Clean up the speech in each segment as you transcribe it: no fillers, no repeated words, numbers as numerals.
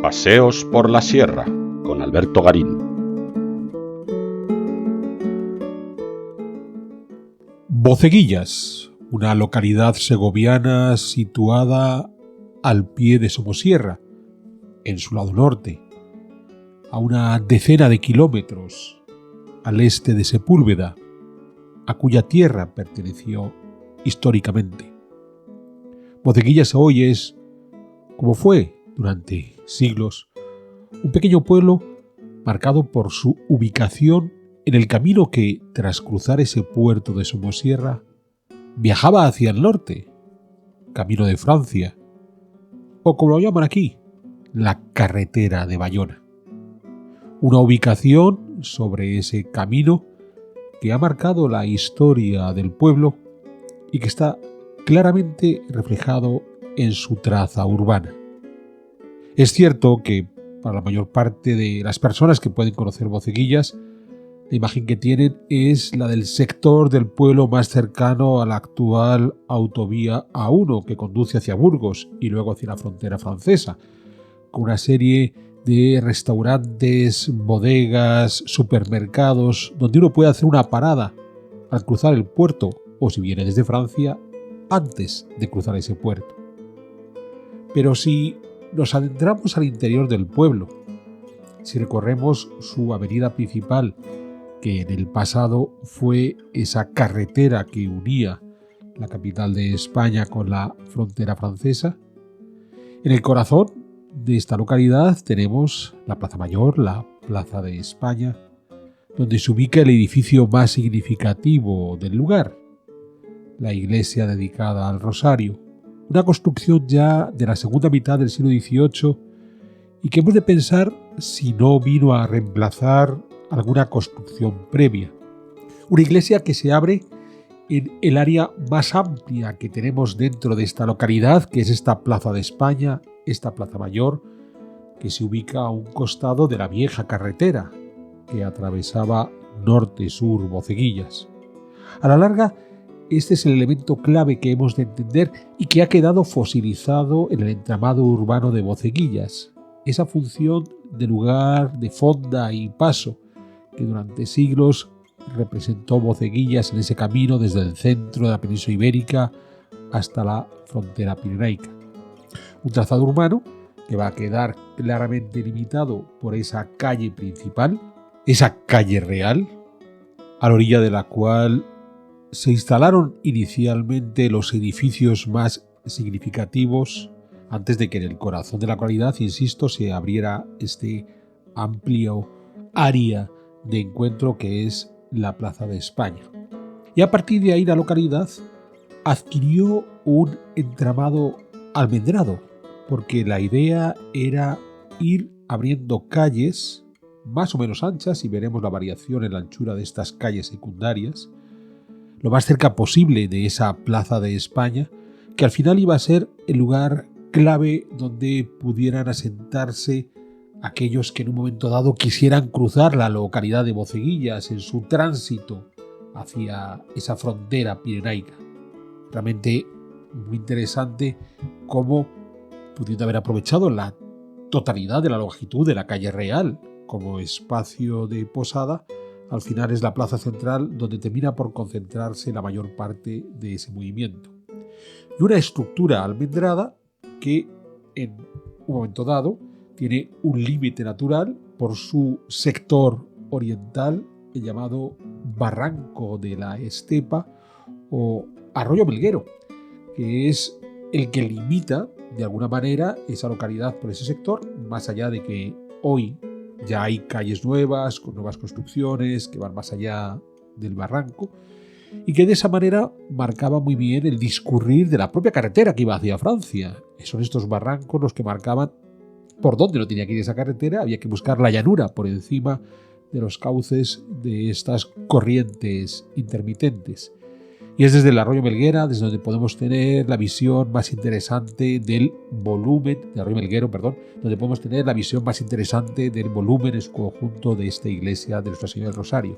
Paseos por la Sierra con Alberto Garín. Boceguillas, una localidad segoviana situada al pie de Somosierra, en su lado norte, a una decena de kilómetros al este de Sepúlveda, a cuya tierra perteneció históricamente. Boceguillas hoy es, como fue durante siglos, un pequeño pueblo marcado por su ubicación en el camino que, tras cruzar ese puerto de Somosierra, viajaba hacia el norte, camino de Francia, o como lo llaman aquí, la carretera de Bayona. Una ubicación sobre ese camino que ha marcado la historia del pueblo y que está claramente reflejado en su traza urbana. Es cierto que para la mayor parte de las personas que pueden conocer Boceguillas, la imagen que tienen es la del sector del pueblo más cercano a la actual autovía A1 que conduce hacia Burgos y luego hacia la frontera francesa, con una serie de restaurantes, bodegas, supermercados, donde uno puede hacer una parada al cruzar el puerto o, si viene desde Francia, antes de cruzar ese puerto. Pero si nos adentramos al interior del pueblo, si recorremos su avenida principal, que en el pasado fue esa carretera que unía la capital de España con la frontera francesa, en el corazón de esta localidad tenemos la Plaza Mayor, la Plaza de España, donde se ubica el edificio más significativo del lugar, la iglesia dedicada al Rosario, una construcción ya de la segunda mitad del siglo XVIII y que hemos de pensar si no vino a reemplazar alguna construcción previa. Una iglesia que se abre en el área más amplia que tenemos dentro de esta localidad, que es esta Plaza de España, esta Plaza Mayor, que se ubica a un costado de la vieja carretera que atravesaba norte-sur Boceguillas. A la larga, este es el elemento clave que hemos de entender y que ha quedado fosilizado en el entramado urbano de Boceguillas, esa función de lugar de fonda y paso que durante siglos representó Boceguillas en ese camino desde el centro de la península ibérica hasta la frontera pirenaica. Un trazado urbano que va a quedar claramente limitado por esa calle principal, esa calle real, a la orilla de la cual se instalaron inicialmente los edificios más significativos antes de que en el corazón de la localidad, insisto, se abriera este amplio área de encuentro que es la Plaza de España. Y a partir de ahí la localidad adquirió un entramado almendrado, porque la idea era ir abriendo calles más o menos anchas, y veremos la variación en la anchura de estas calles secundarias, lo más cerca posible de esa Plaza de España, que al final iba a ser el lugar clave donde pudieran asentarse aquellos que en un momento dado quisieran cruzar la localidad de Boceguillas en su tránsito hacia esa frontera pirenaica. Realmente muy interesante cómo, pudiendo haber aprovechado la totalidad de la longitud de la calle real como espacio de posada, al final es la plaza central donde termina por concentrarse la mayor parte de ese movimiento. Y una estructura almendrada que en un momento dado tiene un límite natural por su sector oriental, el llamado Barranco de la Estepa o Arroyo Melguero, que es el que limita de alguna manera esa localidad por ese sector, más allá de que hoy ya hay calles nuevas, con nuevas construcciones que van más allá del barranco, y que de esa manera marcaba muy bien el discurrir de la propia carretera que iba hacia Francia. Son estos barrancos los que marcaban por dónde no tenía que ir esa carretera, había que buscar la llanura por encima de los cauces de estas corrientes intermitentes. Y es desde el Arroyo Melguera desde donde podemos tener la visión más interesante del volumen, donde podemos tener la visión más interesante del volumen en su conjunto de esta iglesia de Nuestra Señora del Rosario.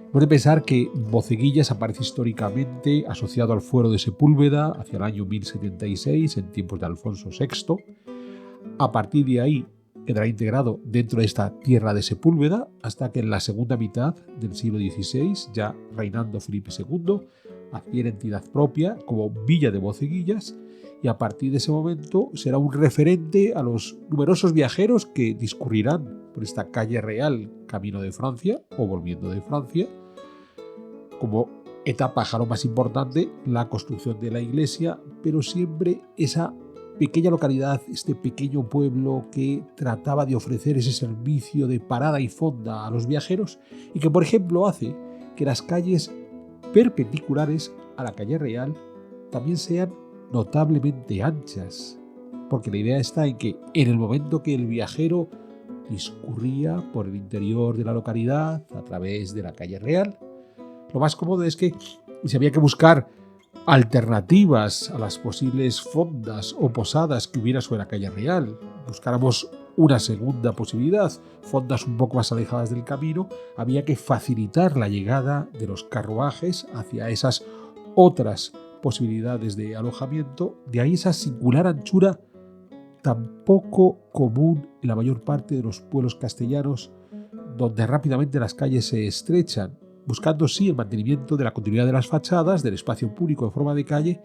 Hemos de pensar que Boceguillas aparece históricamente asociado al fuero de Sepúlveda hacia el año 1076, en tiempos de Alfonso VI. A partir de ahí quedará integrado dentro de esta tierra de Sepúlveda hasta que en la segunda mitad del siglo XVI, ya reinando Felipe II, adquiere entidad propia como Villa de Boceguillas, y a partir de ese momento será un referente a los numerosos viajeros que discurrirán por esta calle real camino de Francia o volviendo de Francia. Como etapa lo más importante, la construcción de la iglesia, pero siempre esa pequeña localidad, este pequeño pueblo que trataba de ofrecer ese servicio de parada y fonda a los viajeros y que, por ejemplo, hace que las calles perpendiculares a la calle real también sean notablemente anchas, porque la idea está en que en el momento que el viajero discurría por el interior de la localidad a través de la calle real, lo más cómodo es que si había que buscar alternativas a las posibles fondas o posadas que hubiera sobre la calle real, buscáramos una segunda posibilidad, fondas un poco más alejadas del camino, había que facilitar la llegada de los carruajes hacia esas otras posibilidades de alojamiento, de ahí esa singular anchura tan poco común en la mayor parte de los pueblos castellanos, donde rápidamente las calles se estrechan, buscando sí el mantenimiento de la continuidad de las fachadas, del espacio público en forma de calle,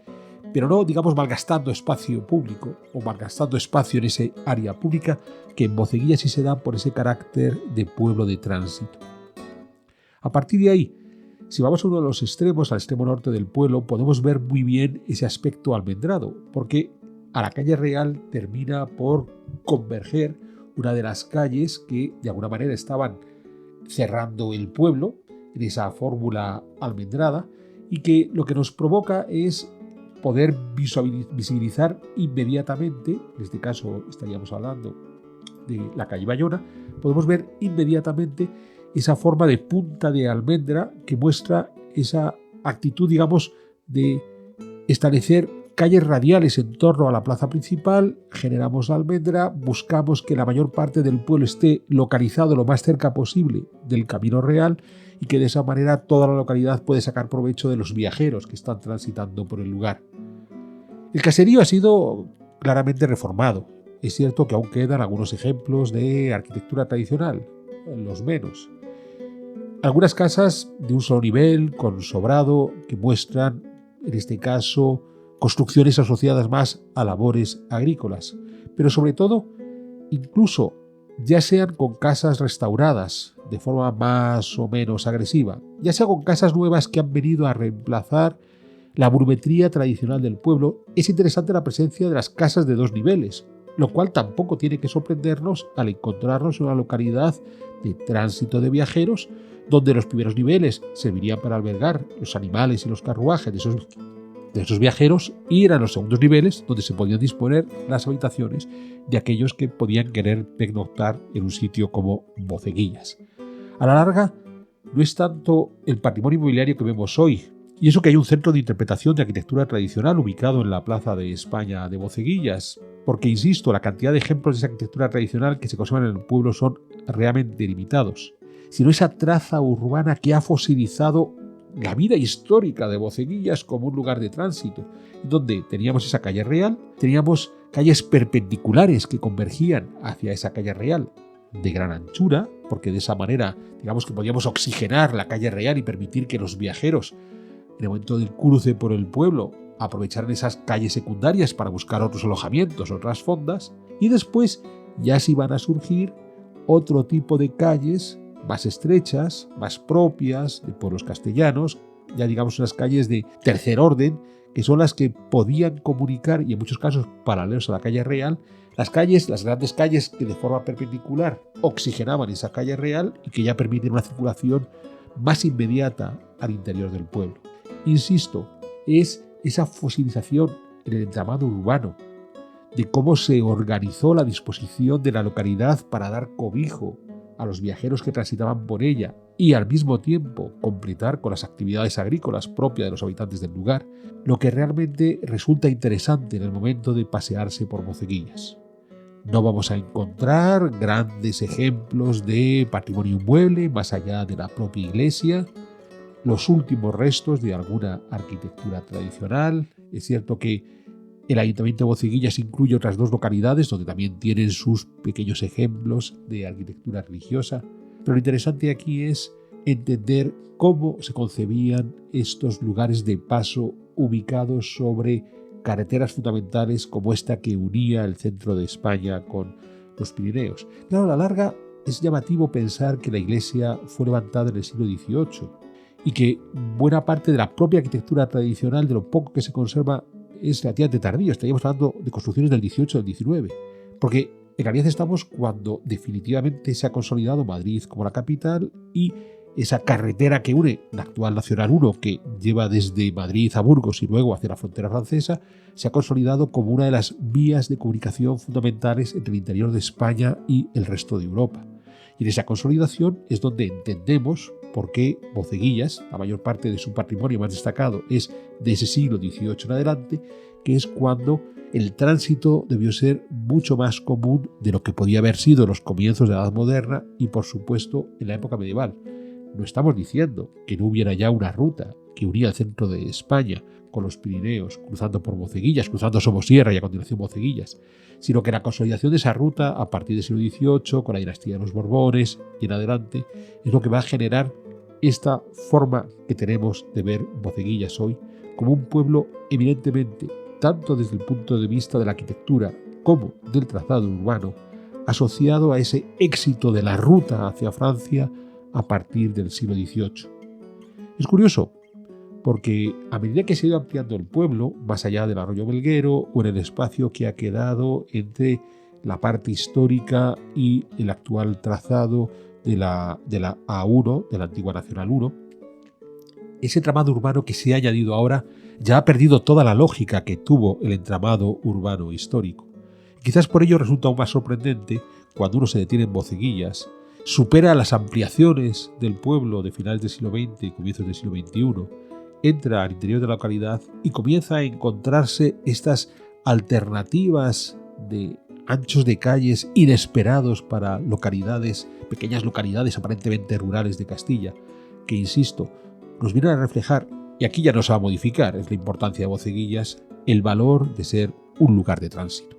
pero no, digamos, malgastando espacio público o malgastando espacio en ese área pública que en Boceguillas sí se da por ese carácter de pueblo de tránsito. A partir de ahí, si vamos a uno de los extremos, al extremo norte del pueblo, podemos ver muy bien ese aspecto almendrado, porque a la calle real termina por converger una de las calles que de alguna manera estaban cerrando el pueblo en esa fórmula almendrada y que lo que nos provoca es poder visibilizar inmediatamente, en este caso estaríamos hablando de la calle Bayona, podemos ver inmediatamente esa forma de punta de almendra que muestra esa actitud, digamos, de establecer calles radiales en torno a la plaza principal, generamos la almendra, buscamos que la mayor parte del pueblo esté localizado lo más cerca posible del camino real y que de esa manera toda la localidad puede sacar provecho de los viajeros que están transitando por el lugar. El caserío ha sido claramente reformado. Es cierto que aún quedan algunos ejemplos de arquitectura tradicional, los menos. Algunas casas de un solo nivel, con sobrado, que muestran, en este caso, construcciones asociadas más a labores agrícolas, pero sobre todo, incluso ya sean con casas restauradas de forma más o menos agresiva, ya sea con casas nuevas que han venido a reemplazar la volumetría tradicional del pueblo, es interesante la presencia de las casas de dos niveles, lo cual tampoco tiene que sorprendernos al encontrarnos en una localidad de tránsito de viajeros, donde los primeros niveles servirían para albergar los animales y los carruajes de esos viajeros, y eran los segundos niveles donde se podían disponer las habitaciones de aquellos que podían querer pernoctar en un sitio como Boceguillas. A la larga, no es tanto el patrimonio inmobiliario que vemos hoy, y eso que hay un centro de interpretación de arquitectura tradicional ubicado en la Plaza de España de Boceguillas, porque, insisto, la cantidad de ejemplos de esa arquitectura tradicional que se conservan en el pueblo son realmente limitados, sino esa traza urbana que ha fosilizado la vida histórica de Boceguillas como un lugar de tránsito, donde teníamos esa calle real, teníamos calles perpendiculares que convergían hacia esa calle real de gran anchura, porque de esa manera, digamos que podíamos oxigenar la calle real y permitir que los viajeros, en el momento del cruce por el pueblo, aprovecharan esas calles secundarias para buscar otros alojamientos, otras fondas, y después ya se iban a surgir otro tipo de calles más estrechas, más propias de pueblos castellanos, ya digamos unas calles de tercer orden, que son las que podían comunicar, y en muchos casos paralelos a la calle real, las grandes calles que de forma perpendicular oxigenaban esa calle real y que ya permiten una circulación más inmediata al interior del pueblo. Insisto, es esa fosilización en el entramado urbano, de cómo se organizó la disposición de la localidad para dar cobijo a los viajeros que transitaban por ella y al mismo tiempo completar con las actividades agrícolas propias de los habitantes del lugar, lo que realmente resulta interesante en el momento de pasearse por Boceguillas. No vamos a encontrar grandes ejemplos de patrimonio inmueble más allá de la propia iglesia, los últimos restos de alguna arquitectura tradicional. Es cierto que El Ayuntamiento de Boceguillas incluye otras 2 localidades donde también tienen sus pequeños ejemplos de arquitectura religiosa. Pero lo interesante aquí es entender cómo se concebían estos lugares de paso ubicados sobre carreteras fundamentales como esta que unía el centro de España con los Pirineos. Claro, a la larga es llamativo pensar que la iglesia fue levantada en el siglo XVIII y que buena parte de la propia arquitectura tradicional, de lo poco que se conserva, es relativamente tardío. Estaríamos hablando de construcciones del XVIII o del XIX, porque en realidad estamos cuando definitivamente se ha consolidado Madrid como la capital y esa carretera que une la actual Nacional 1, que lleva desde Madrid a Burgos y luego hacia la frontera francesa, se ha consolidado como una de las vías de comunicación fundamentales entre el interior de España y el resto de Europa. Y en esa consolidación es donde entendemos por qué Boceguillas, la mayor parte de su patrimonio más destacado es de ese siglo XVIII en adelante, que es cuando el tránsito debió ser mucho más común de lo que podía haber sido en los comienzos de la Edad Moderna y, por supuesto, en la época medieval. No estamos diciendo que no hubiera ya una ruta que unía el centro de España con los Pirineos, cruzando por Boceguillas, cruzando Somosierra y a continuación Boceguillas, sino que la consolidación de esa ruta a partir del siglo XVIII, con la dinastía de los Borbones y en adelante, es lo que va a generar esta forma que tenemos de ver Boceguillas hoy como un pueblo eminentemente, tanto desde el punto de vista de la arquitectura como del trazado urbano, asociado a ese éxito de la ruta hacia Francia a partir del siglo XVIII. Es curioso, porque a medida que se ha ido ampliando el pueblo, más allá del arroyo Melguero o en el espacio que ha quedado entre la parte histórica y el actual trazado de la A1, de la antigua Nacional 1, ese entramado urbano que se ha añadido ahora ya ha perdido toda la lógica que tuvo el entramado urbano histórico. Quizás por ello resulta aún más sorprendente cuando uno se detiene en Boceguillas, supera las ampliaciones del pueblo de finales del siglo XX y comienzos del siglo XXI, entra al interior de la localidad y comienza a encontrarse estas alternativas de anchos de calles inesperados para localidades, pequeñas localidades aparentemente rurales de Castilla, que, insisto, nos vienen a reflejar, y aquí ya no se va a modificar, es la importancia de Boceguillas, el valor de ser un lugar de tránsito.